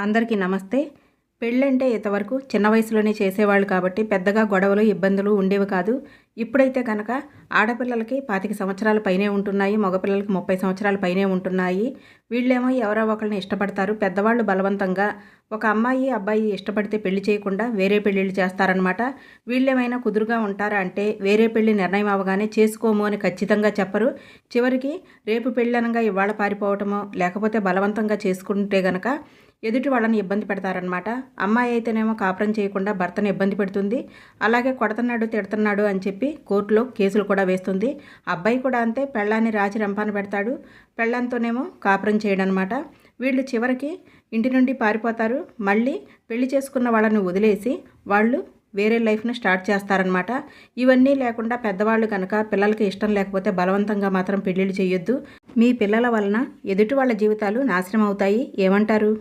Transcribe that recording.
అందరికీ నమస్తే. పెళ్ళంటే ఇంతవరకు చిన్న వయసులోనే చేసేవాళ్ళు కాబట్టి పెద్దగా గొడవలు, ఇబ్బందులు ఉండేవి కాదు. ఇప్పుడైతే గనక ఆడపిల్లలకి 25 సంవత్సరాల పైనే ఉంటున్నాయి. మగపిల్లలకి 30 సంవత్సరాల పైనే ఉంటున్నాయి. వీళ్ళేమో ఎవరో ఒకళ్ళని ఇష్టపడతారు. పెద్దవాళ్ళు బలవంతంగా ఒక అమ్మాయి, అబ్బాయి ఇష్టపడితే పెళ్లి చేయకుండా వేరే పెళ్ళిళ్ళు చేస్తారనమాట. వీళ్ళేమైనా కుదురుగా ఉంటారా అంటే వేరే పెళ్లి నిర్ణయం అవ్వగానే చేసుకోము అని ఖచ్చితంగా చెప్పరు. చివరికి రేపు పెళ్ళనగా ఇవాళ పారిపోవటమో లేకపోతే బలవంతంగా చేసుకుంటే గనక ఎదుటి వాళ్ళని ఇబ్బంది పెడతారనమాట. అమ్మాయి అయితేనేమో కాపురం చేయకుండా భర్తను ఇబ్బంది పెడుతుంది. అలాగే కొడుతున్నాడు, తిడుతున్నాడు అని చెప్పి కోర్టులో కేసులు కూడా వేస్తుంది. అబ్బాయి కూడా అంతే, పెళ్ళాన్ని రాచి రంపాన పెడతాడు. పెళ్ళాంతోనేమో కాపురం చేయడనమాట. వీళ్ళు చివరికి ఇంటి నుండి పారిపోతారు. మళ్ళీ పెళ్లి చేసుకున్న వాళ్ళని వదిలేసి వాళ్ళు వేరే లైఫ్ను స్టార్ట్ చేస్తారనమాట. ఇవన్నీ లేకుండా పెద్దవాళ్ళు కనుక పిల్లలకి ఇష్టం లేకపోతే బలవంతంగా మాత్రం పెళ్ళిళ్ళు చేయొద్దు. మీ పిల్లల వలన ఎదుటి వాళ్ళ జీవితాలు నాశనం అవుతాయి. ఏమంటారు?